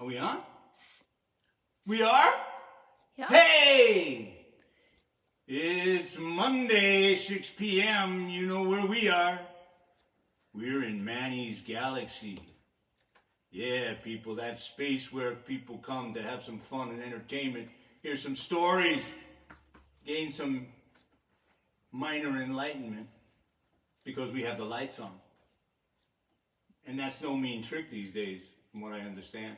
Are we on? We are? Yeah. Hey! It's Monday, 6 p.m. You know where we are. We're in Manny's Galaxy. Yeah, people, that space where people come to have some fun and entertainment, hear some stories, gain some minor enlightenment, because we have the lights on. And that's no mean trick these days, from what I understand.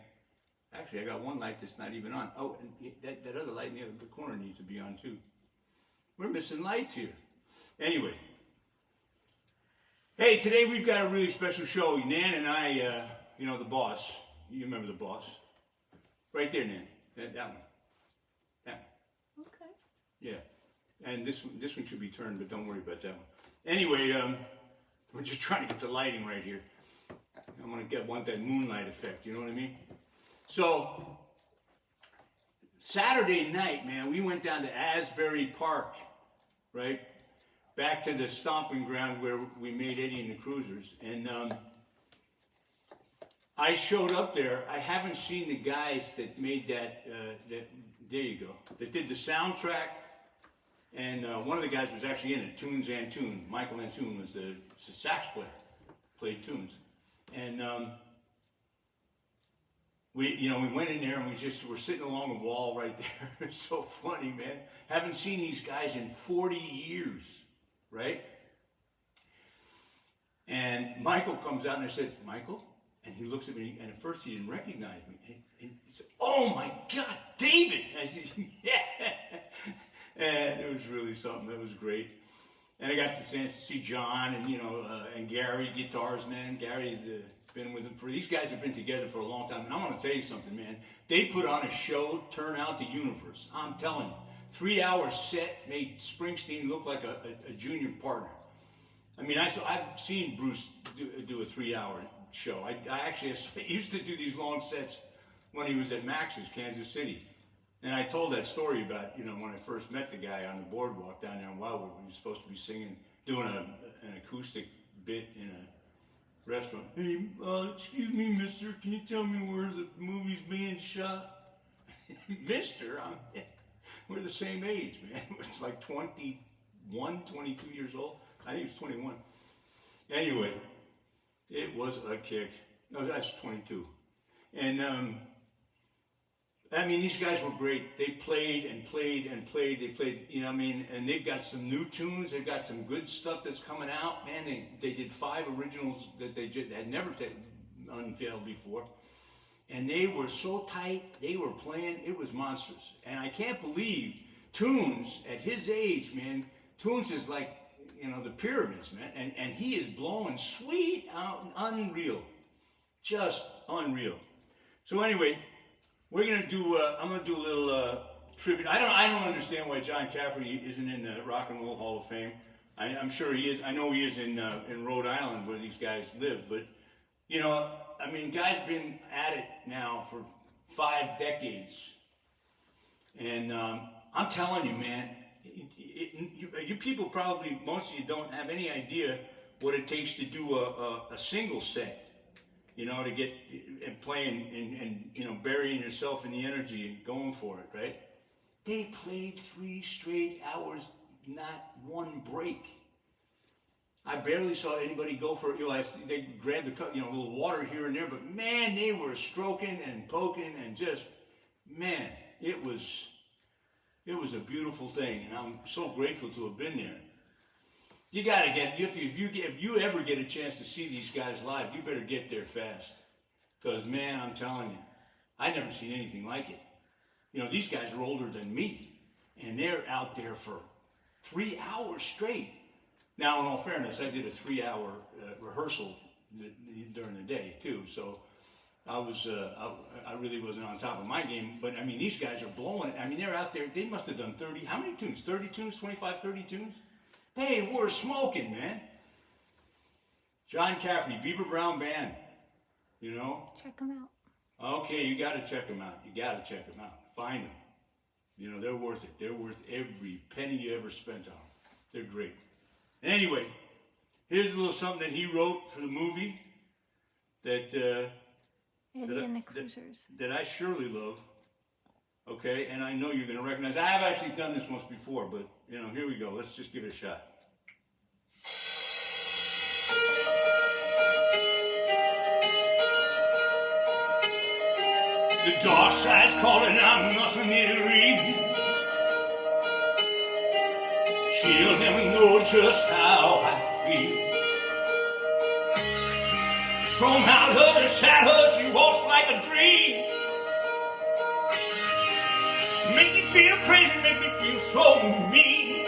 Actually, I got one light that's not even on. Oh, and that other light in the other corner needs to be on too. We're missing lights here. Anyway. Hey, today we've got a really special show. Nan and I, the boss. You remember the boss? Right there, Nan. That one. That one. Okay. Yeah. And this one should be turned, but don't worry about that one. Anyway, we're just trying to get the lighting right here. Want that moonlight effect, you know what I mean? So, Saturday night, man, we went down to Asbury Park, right? Back to the stomping ground where we made Eddie and the Cruisers. And I showed up there. I haven't seen the guys that made that there you go, that did the soundtrack. And one of the guys was actually in it, Tunes Antoon. Michael Antoon was the sax player, played tunes. And we went in there and we're sitting along the wall right there. It's so funny, man. Haven't seen these guys in 40 years, right? And Michael comes out and I said, Michael? And he looks at me, and at first he didn't recognize me. And he said, oh my God, David! I said, yeah. And it was really something. It was great. And I got the chance to see John and Gary, guitars, man. Gary's been with them these guys have been together for a long time. And I want to tell you something, man. They put on a show, turn out the universe. I'm telling you. 3-hour set made Springsteen look like a junior partner. I mean, I've seen Bruce do a 3-hour show. I actually used to do these long sets when he was at Max's, Kansas City. And I told that story about, when I first met the guy on the boardwalk down there in Wildwood. We were supposed to be doing an acoustic bit in a restaurant. Hey, excuse me, mister, can you tell me where the movie's being shot? Mister, we're the same age, man. It's like 21, 22 years old. I think he was 21. Anyway, it was a kick. No, that's 22. And, these guys were great. They played and played and played. They played, and they've got some new tunes. They've got some good stuff that's coming out. Man, they did 5 originals that they had never unveiled before. And they were so tight. They were playing. It was monstrous. And I can't believe Tunes, at his age, man, Tunes is like, the Pyramids, man. And he is blowing sweet out, unreal. Just unreal. So anyway, we're gonna do. I'm gonna do a little tribute. I don't understand why John Cafferty isn't in the Rock and Roll Hall of Fame. I'm sure he is. I know he is in Rhode Island where these guys live. But guys been at it now for 5 decades, and I'm telling you, man, you people probably, most of you don't have any idea what it takes to do a single set. To get and playing and burying yourself in the energy and going for it, right? They played 3 straight hours, not one break. I barely saw anybody go for it. They grabbed a little water here and there, but man, they were stroking and poking and just, man, it was a beautiful thing, and I'm so grateful to have been there. You gotta if you ever get a chance to see these guys live, you better get there fast. Because, man, I'm telling you, I've never seen anything like it. These guys are older than me, and they're out there for 3 hours straight. Now, in all fairness, I did a 3-hour rehearsal during the day, too, so I really wasn't on top of my game. But, these guys are blowing it. They're out there, they must have done 30, how many tunes? 30 tunes, 25, 30 tunes? They were smoking, man. John Cafferty, Beaver Brown Band. Check them out. Okay, you got to check them out. Find them. They're worth it. They're worth every penny you ever spent on them. They're great. Anyway, here's a little something that he wrote for the movie that Eddie and the Cruisers. That I surely love. Okay, and I know you're going to recognize. I have actually done this once before, but you know, here we go. Let's just give it a shot. The dark side's calling, I'm nothing here to read. She'll never know just how I feel. From out of the shadows, she walks like a dream. Make me feel crazy, make me feel so mean.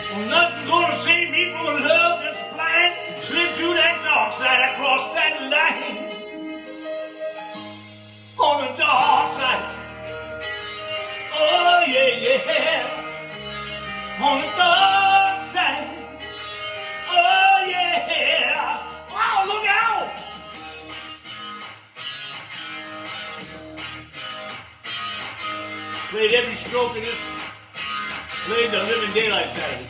Well, nothing gonna save me from a love that's blind. Slip to that dark side, across that line. On the dark side. Oh yeah, yeah. On the dark side. Oh yeah. Wow, look out. Played every stroke of this. Played the living daylights out of it.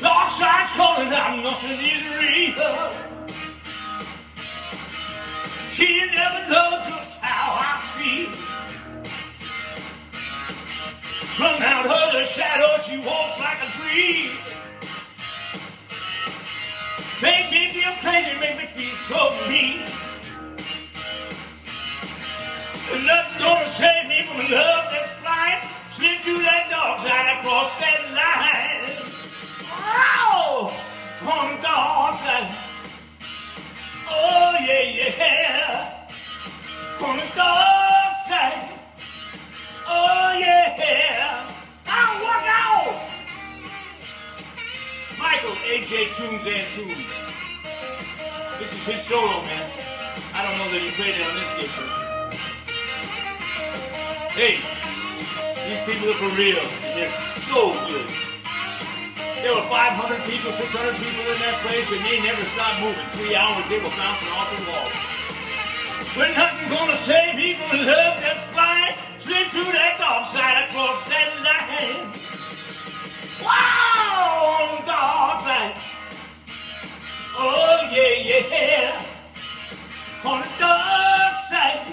Dark side's calling, I'm nothing either. She'll never know just how I feel. From out of the shadows, she walks like a dream. Make me feel crazy, make me feel so mean. And nothing gonna save me from a love that's blind. Slip through that dark side, across that line. Oh, on the dark side. Oh yeah, yeah. On the dark side. Oh yeah. Now walk out. Michael, AJ Tunes and Tunes. This is his solo, man. I don't know that he played it on this gig. Hey, these people are for real, and they're so good. There were 500 people, 600 people in that place, and they never stopped moving. 3 hours, they were bouncing off the wall. But nothing gonna save me from a love that's blind. Slip through that dark side, across that line. Wow, on the dark side. Oh yeah, yeah. On the dark side.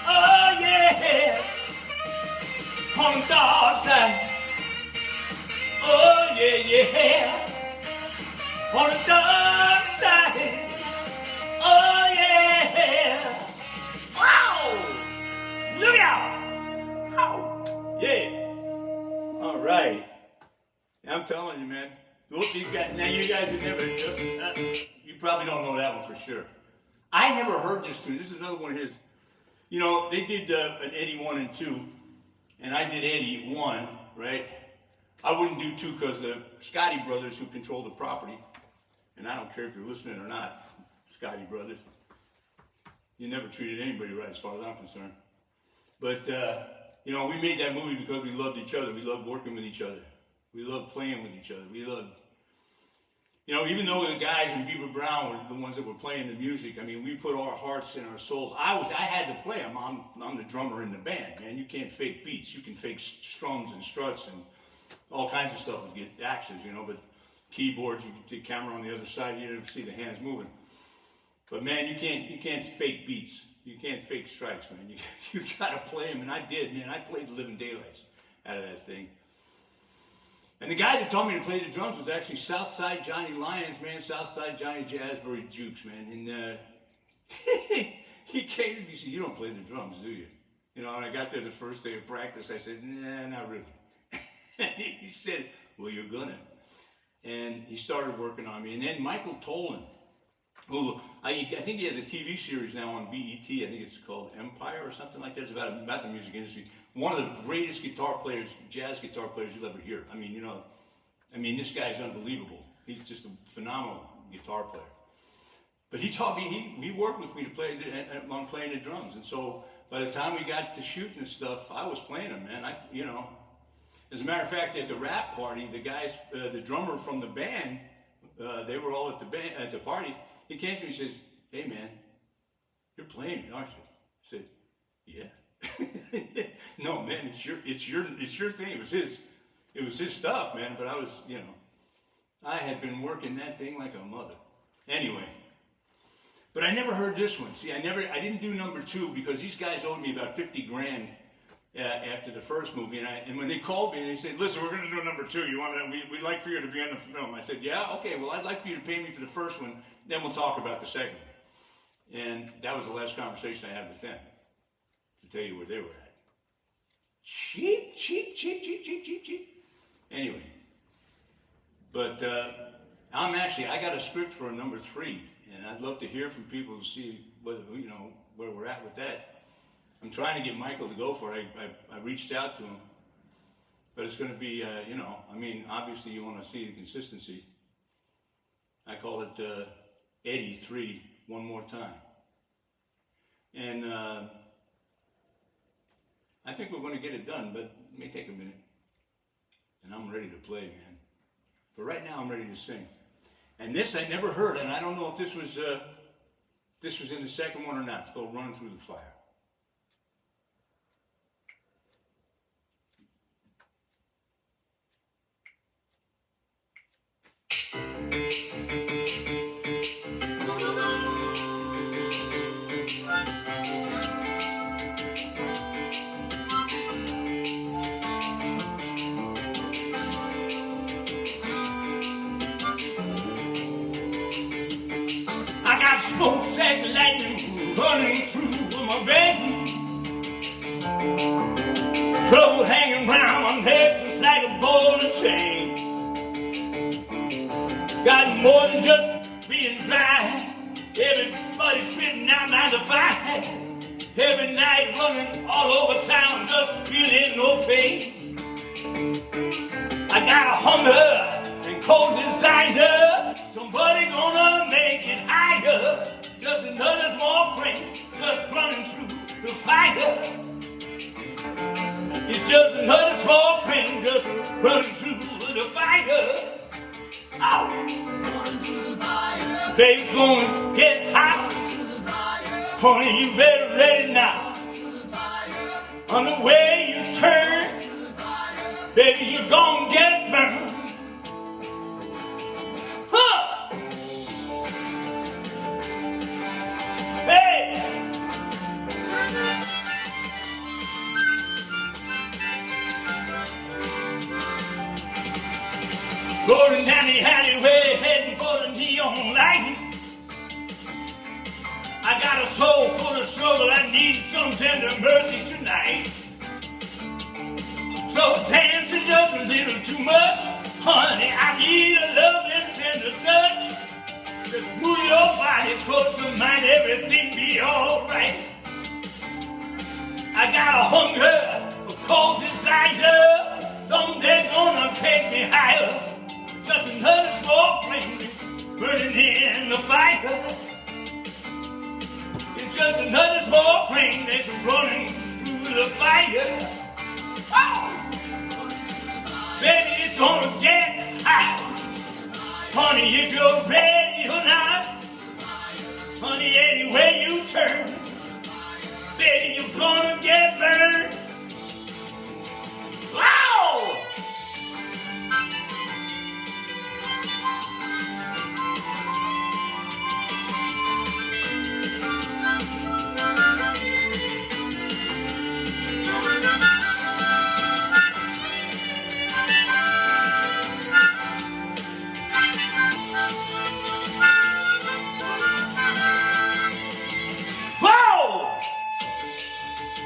Oh yeah. On the dark side. Oh yeah, yeah. On the dark side. Oh yeah. Wow. Look out. Ow. Yeah. All right. I'm telling you, man. Look, these guys. Now you guys would never. You probably don't know that one for sure. I never heard this tune. This is another one of his. You know, they did an Eddie 1 and 2, and I did Eddie 1, right? I wouldn't do 2 because the Scotty brothers who control the property, and I don't care if you're listening or not, Scotty brothers, you never treated anybody right as far as I'm concerned. But, you know, we made that movie because we loved each other. We loved working with each other. We loved playing with each other. We loved, you know, even though the guys in Beaver Brown were the ones that were playing the music, I mean, we put our hearts and our souls. I had to play them. I'm the drummer in the band, man. You can't fake beats. You can fake strums and struts and all kinds of stuff and get actions, you know, but keyboards, you can take camera on the other side, you never see the hands moving. But man, you can't fake beats. You can't fake strikes, man. You gotta play them, and I did, man. I played the living daylights out of that thing. And the guy that taught me to play the drums was actually Southside Johnny Lyons, man. Southside Johnny Jazzbury Jukes, man. And he came to me and said, "You don't play the drums, do you?" You know, and I got there the first day of practice. I said, "Nah, not really." And he said, "Well, you're gonna." And he started working on me. And then Michael Tolan, who I think he has a TV series now on BET. I think it's called Empire or something like that. It's about the music industry. One of the greatest guitar players, jazz guitar players you'll ever hear. I mean, you know, this guy's unbelievable. He's just a phenomenal guitar player. But he taught me, he worked with me to play on playing the drums. And so by the time we got to shooting and stuff, I was playing them, man. As a matter of fact, at the rap party, the guys, the drummer from the band, they were all at the party. He came to me and says, "Hey man, you're playing it, aren't you?" I said, "Yeah." "No man, it's your thing. It was his stuff, man." But I was, I had been working that thing like a mother. Anyway. But I never heard this one. See, I didn't do number 2 because these guys owed me about 50 grand after the first movie. And when they called me, they said, listen, we're going to do number 2. We'd like for you to be in the film. I said, yeah, okay, well, I'd like for you to pay me for the first one, then we'll talk about the second one. And that was the last conversation I had with them, to tell you where they were at. Cheap. Anyway, but I got a script for a number 3, and I'd love to hear from people to see whether, where we're at with that. I'm trying to get Michael to go for it. I reached out to him, but it's going to be, obviously you want to see the consistency. I call it Eddie 3, one more time. And I think we're going to get it done, but it may take a minute. And I'm ready to play, man. But right now I'm ready to sing. And this I never heard, and I don't know if this was in the second one or not. It's called Running Through the Fire. I got smokestack lightning running through my veins. Trouble hanging round my neck just like a ball and chain. Got more than just being dry. Everybody spitting out 9 to 5. Every night running all over town, just feeling no pain. I got a hunger and cold desire. Somebody gonna make it higher. Just another small flame, just running through the fire. It's just another small flame, just running through the fire. Oh. Running through the fire. Baby's gonna get hot. Honey, you better ready now. On the way you turn, baby, you're gonna get burned. Huh! Hey! Rolling down the alleyway, heading for the neon light. I got a soul full of struggle, I need some tender mercy tonight. So dancing just a little too much, honey, I need a loving tender touch. Just move your body close to mine, everything be alright. I got a hunger, a cold desire, someday gonna take me higher. Just another small flame burning in the fire. It's just another small flame that's running through the fire. Oh! Baby, it's gonna get hot. Honey, if you're ready or not. Honey, any way you turn, baby, you're gonna get burned. Wow!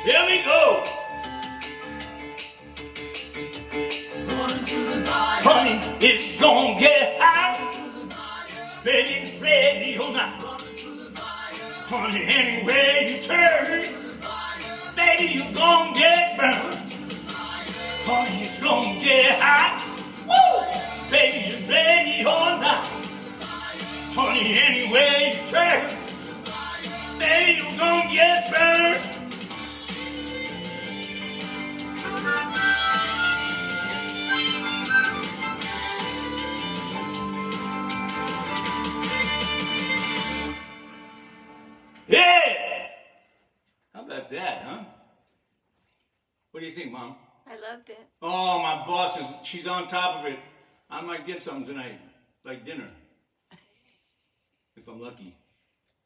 Here we go. Honey, it's gonna get hot. Baby, ready or not. Honey, anywhere you turn, baby, you're gonna get burned. Honey, it's gonna get hot. Woo! Baby, you ready or not. Honey, anywhere you turn, baby, you're gonna get burned. Yeah! How about that, huh? What do you think, Mom? I loved it. Oh, my boss she's on top of it. I might get something tonight, like dinner. if I'm lucky.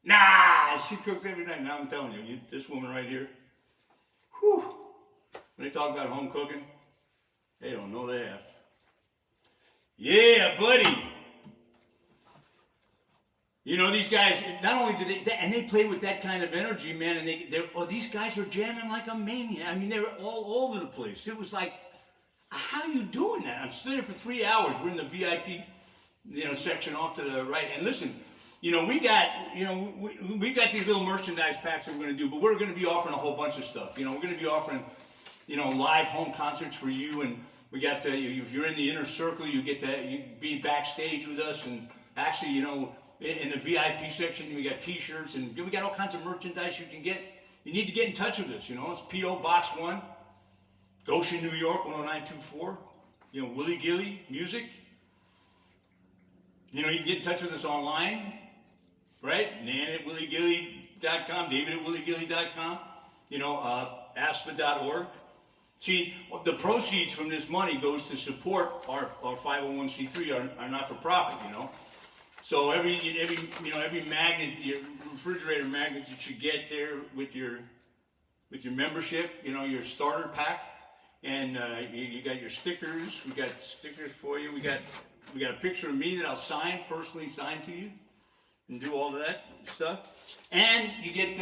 Nah, she cooks every night. Now I'm telling you, this woman right here, whew, when they talk about home cooking, they don't know they have. Yeah, buddy. You know, these guys, not only do they play with that kind of energy, man, and these guys are jamming like a maniac. I mean, they were all over the place. It was like, how are you doing that? I'm still there for 3 hours. We're in the VIP, section off to the right. And listen, we got these little merchandise packs that we're going to do, but we're going to be offering a whole bunch of stuff. We're going to be offering, live home concerts for you, and we got if you're in the inner circle, you get to be backstage with us, and actually, in the VIP section, we got T-shirts, and we got all kinds of merchandise you can get. You need to get in touch with us. It's P.O. Box 1, Goshen, New York, 10924. Willie Gilly Music. You can get in touch with us online, right? Nan at williegilly.com, David at williegilly.com, ASPA.org. See, the proceeds from this money goes to support our 501c3, our not-for-profit, So every magnet, your refrigerator magnet that you get there with your membership, your starter pack, and you got your stickers. We got stickers for you. We got a picture of me that I'll personally sign to you, and do all of that stuff. And you get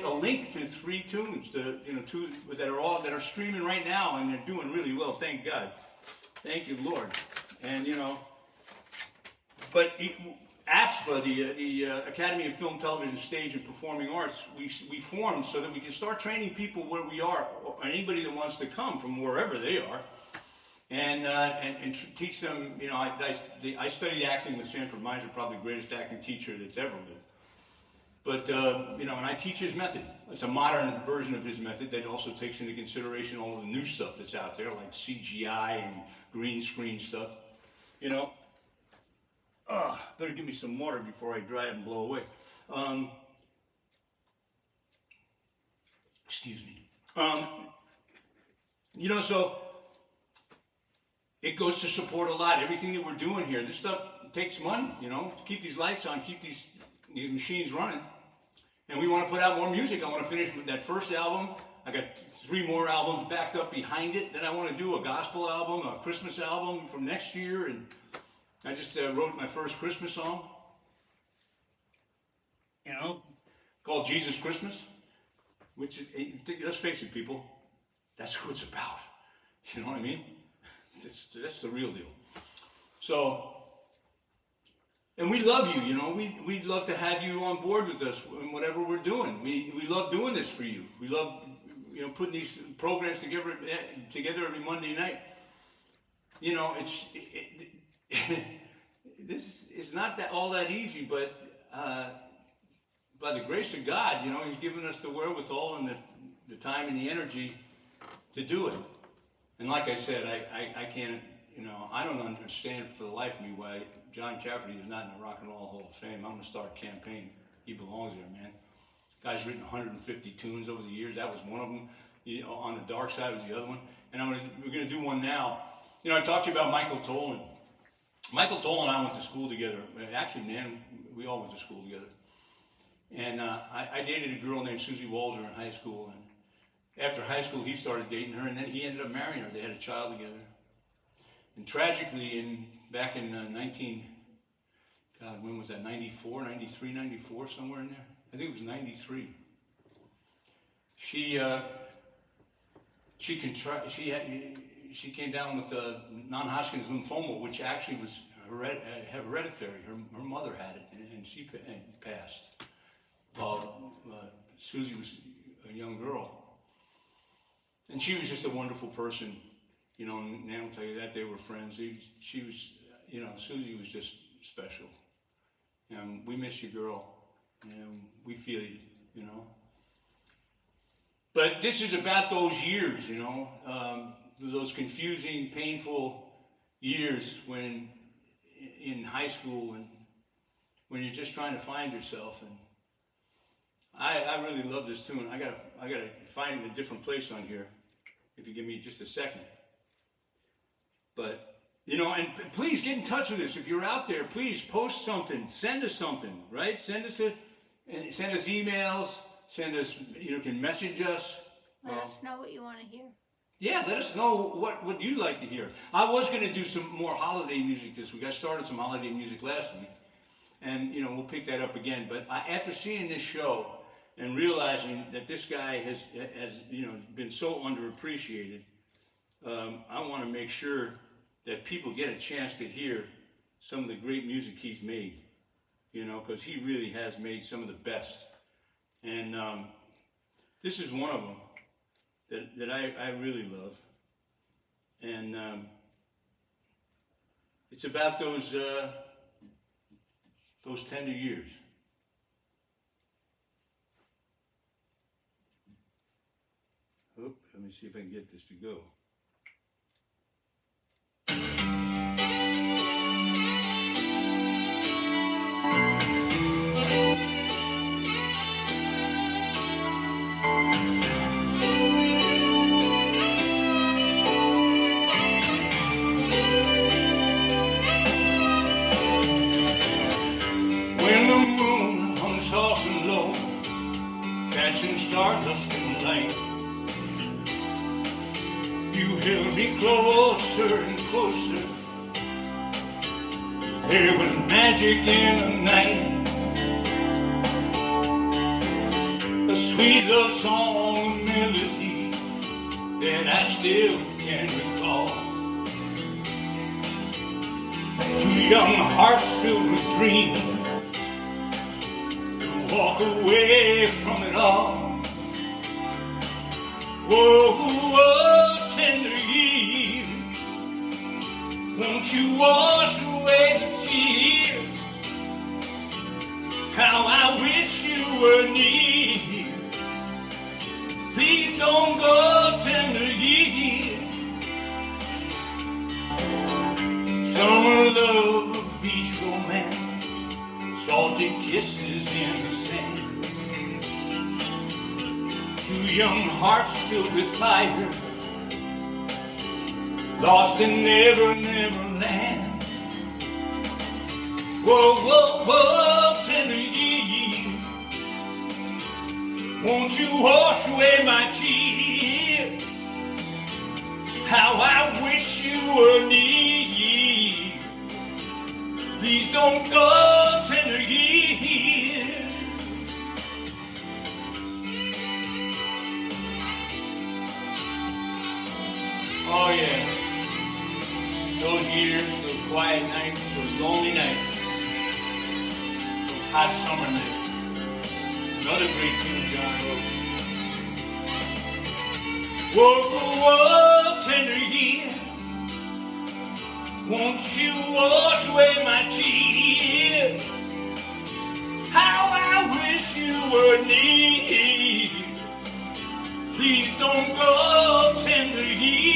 a link to 3 tunes, two that are streaming right now, and they're doing really well. Thank God, thank you, Lord. And but AFSPA, the Academy of Film, Television, Stage, and Performing Arts, we formed so that we can start training people where we are, or anybody that wants to come from wherever they are, and teach them. I studied acting with Sanford Meisner, probably the greatest acting teacher that's ever lived. But and I teach his method. It's a modern version of his method that also takes into consideration all of the new stuff that's out there, like CGI and green screen stuff. Better give me some water before I dry up and blow away. Excuse me. So it goes to support a lot. Everything that we're doing here, this stuff takes money, to keep these lights on, keep these machines running. And we want to put out more music. I want to finish with that first album. I got 3 more albums backed up behind it. Then I want to do a gospel album, a Christmas album from next year, and I just wrote my first Christmas song, called Jesus Christmas, which is, let's face it, people, that's what it's about. You know what I mean? That's the real deal. So, and we love you, we'd love to have you on board with us in whatever we're doing. We love doing this for you. We love, putting these programs together every Monday night. This is not all that easy, but by the grace of God, He's given us the wherewithal and the time and the energy to do it. And like I said, I can't, I don't understand for the life of me why John Cafferty is not in the Rock and Roll Hall of Fame. I'm going to start a campaign. He belongs there, man. Guy's written 150 tunes over the years. That was one of them. On the Dark Side was the other one. And we're going to do one now. I talked to you about Michael Tolan. Michael Tolan and I went to school together. Actually, man, we all went to school together. And I dated a girl named Susie Walzer in high school. And after high school, he started dating her, and then he ended up marrying her. They had a child together. And tragically, back in when was that, 94, 93, 94, somewhere in there? I think it was 93. She came down with non-Hodgkin's lymphoma, which actually was hereditary. Her mother had it, and she passed. Susie was a young girl. And she was just a wonderful person. And Nan will tell you that they were friends. She was, Susie was just special. And we miss you, girl. And we feel you, But this is about those years, those confusing, painful years when in high school and when you're just trying to find yourself. And I really love this tune. I gotta find it in a different place on here, if you give me just a second. But You know, and please get in touch with us. If you're out there, please post something. Send us something, right? Send us emails. Send us, you can message us. Let us know what you want to hear. Yeah, let us know what you'd like to hear. I was going to do some more holiday music this week. I started some holiday music last week. And, we'll pick that up again. But after seeing this show and realizing that this guy has been so underappreciated, I want to make sure that people get a chance to hear some of the great music he's made, because he really has made some of the best. And this is one of them that I really love. And it's about those tender years. Let me see if I can get this to go. When the moon hung soft and low, catching stardust and light, you held me closer and closer. There was magic in the night, a sweet love song, a melody that I still can recall. Two young hearts filled with dreams to walk away from it all. Whoa, whoa, tender years, won't you wash away the tears? How I wish you were near. Please don't go, tender years. Summer love, beach romance, salty kisses in the sand. Two young hearts filled with fire, lost in never, never land. Whoa, whoa, whoa, tender years, won't you wash away my tears? How I wish you were near. Please don't go, tender years. Oh yeah, those years, those quiet nights, those lonely nights, those hot summer nights. Another great tune John wrote. Whoa, whoa, tender year, won't you wash away my tears? How I wish you were near. Please don't go, tender year.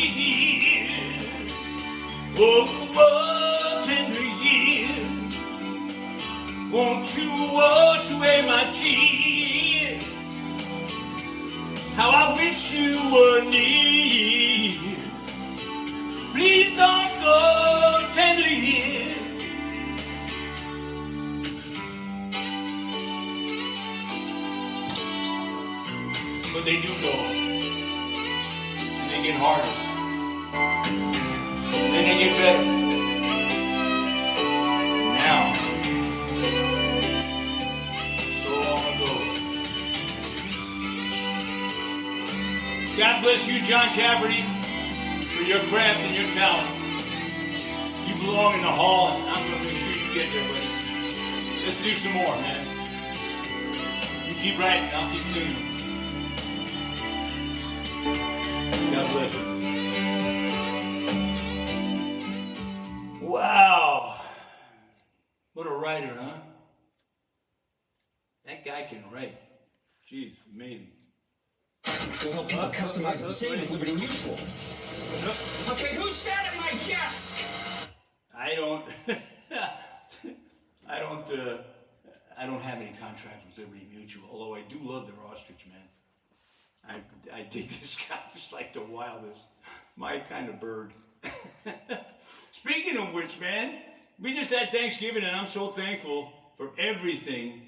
Oh, oh, tender year, won't you wash away my tears? How I wish you were near. Please don't go, tender year. But they do go. And they get harder. And then they get better. Now, so long ago. God bless you, John Cafferty, for your craft and your talent. You belong in the hall, and I'm going to make sure you get there, buddy. Let's do some more, man. You keep writing, I'll keep singing. God bless you. Wow. What a writer, huh? That guy can write. Jeez, amazing. Will help people customize and save at Liberty Mutual. Okay, who's sat at my desk? I don't have any contract with Liberty Mutual, although I do love their ostrich, man. I dig this guy just like the wildest. My kind of bird. Speaking of which, man, we just had Thanksgiving, and I'm so thankful for everything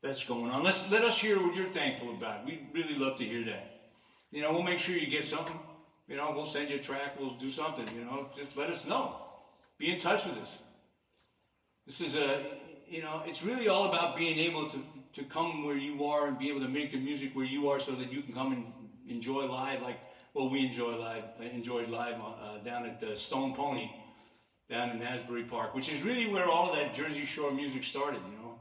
that's going on. Let us hear what you're thankful about. We'd really love to hear that. You know, we'll make sure you get something. You know, we'll send you a track. We'll do something. You know, just let us know. Be in touch with us. This is it's really all about being able to come where you are and be able to make the music where you are so that you can come and enjoy live like, well, we enjoyed live down at the Stone Pony down in Asbury Park, which is really where all of that Jersey Shore music started, you know.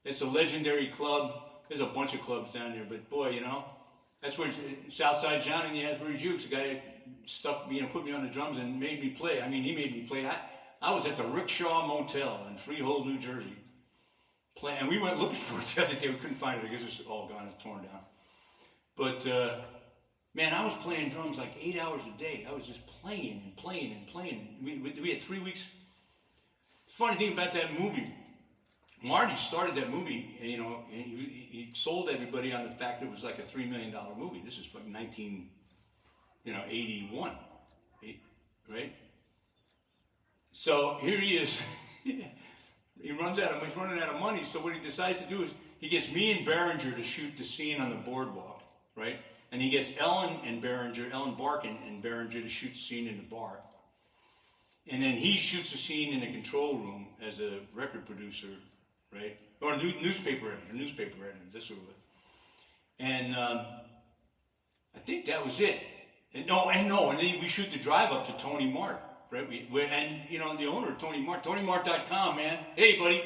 It's a legendary club. There's a bunch of clubs down there, but boy, you know, that's where Southside John and the Asbury Jukes, the guy that put me on the drums and made me play. I mean, he made me play. I was at the Rickshaw Motel in Freehold, New Jersey, and we went looking for it the other day. We couldn't find it because it's all gone, it's torn down. But man, I was playing drums like 8 hours a day. I was just playing and playing and playing. We had 3 weeks. The funny thing about that movie, Marty started that movie, and, you know, and he sold everybody on the fact that it was like a $3 million movie. This is like 1981, right? So here he is. He's running out of money. So what he decides to do is he gets me and Berenger to shoot the scene on the boardwalk, right? And he gets Ellen Barkin and Berenger to shoot the scene in the bar. And then he shoots a scene in the control room as a record producer, right? Or newspaper editor, this sort of it. And I think that was it. And then we shoot the drive up to Tony Mart, right? And you know, the owner of Tony Mart, TonyMart.com, man. Hey, buddy.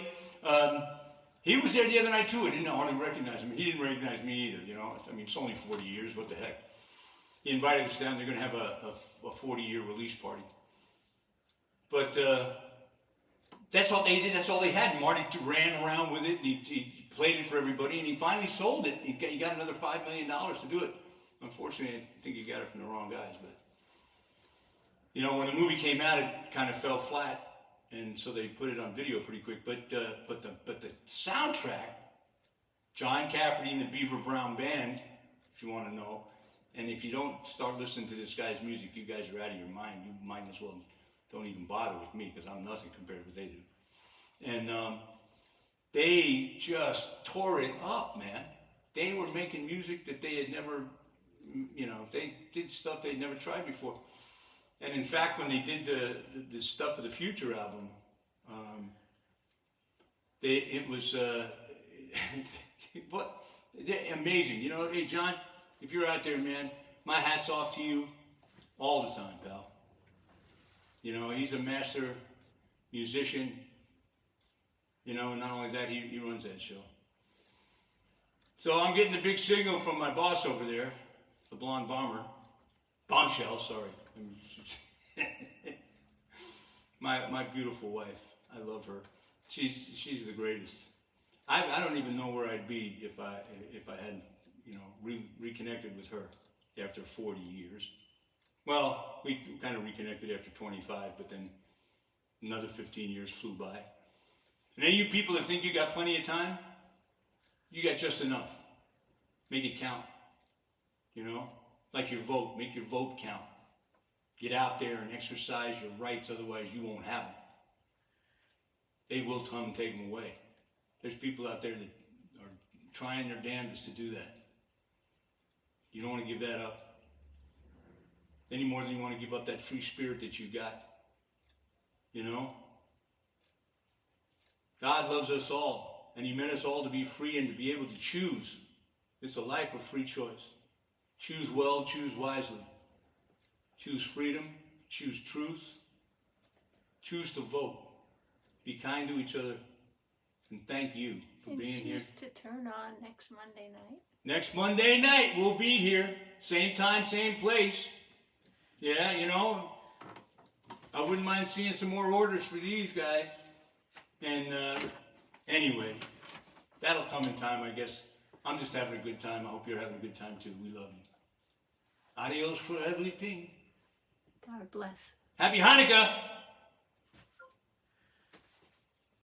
He was there the other night too. I didn't hardly recognize him. He didn't recognize me either, you know. I mean, it's only 40 years. What the heck? He invited us down. They're going to have a 40-year release party. But that's all they did. That's all they had. Marty ran around with it. And he played it for everybody, and he finally sold it. He got another $5 million to do it. Unfortunately, I think he got it from the wrong guys. But you know, when the movie came out, it kind of fell flat. And so they put it on video pretty quick. But the soundtrack, John Cafferty and the Beaver Brown Band, if you want to know. And if you don't start listening to this guy's music, you guys are out of your mind. You might as well don't even bother with me because I'm nothing compared to what they do. And they just tore it up, man. They were making music that they had never, you know, they did stuff they'd never tried before. And in fact, when they did the Stuff of the Future album, it was amazing. You know, hey John, if you're out there, man, my hat's off to you all the time, pal. You know, he's a master musician. You know, and not only that, he runs that show. So I'm getting a big signal from my boss over there, the blonde bombshell, sorry. My beautiful wife, I love her. She's the greatest. I don't even know where I'd be if I hadn't, you know, reconnected with her after 40 years. Well, we kind of reconnected after 25, but then another 15 years flew by. And then you people that think you got plenty of time, you got just enough. Make it count. You know, like your vote. Make your vote count. Get out there and exercise your rights, otherwise you won't have them. They will come and take them away. There's people out there that are trying their damnedest to do that. You don't want to give that up. Any more than you want to give up that free spirit that you got. You know? God loves us all, and He meant us all to be free and to be able to choose. It's a life of free choice. Choose well, choose wisely. Choose freedom, choose truth, choose to vote. Be kind to each other, and thank you for being here. Choose to turn on next Monday night. Next Monday night, we'll be here. Same time, same place. Yeah, you know, I wouldn't mind seeing some more orders for these guys. And anyway, that'll come in time, I guess. I'm just having a good time. I hope you're having a good time too. We love you. Adios for everything. God bless. Happy Hanukkah.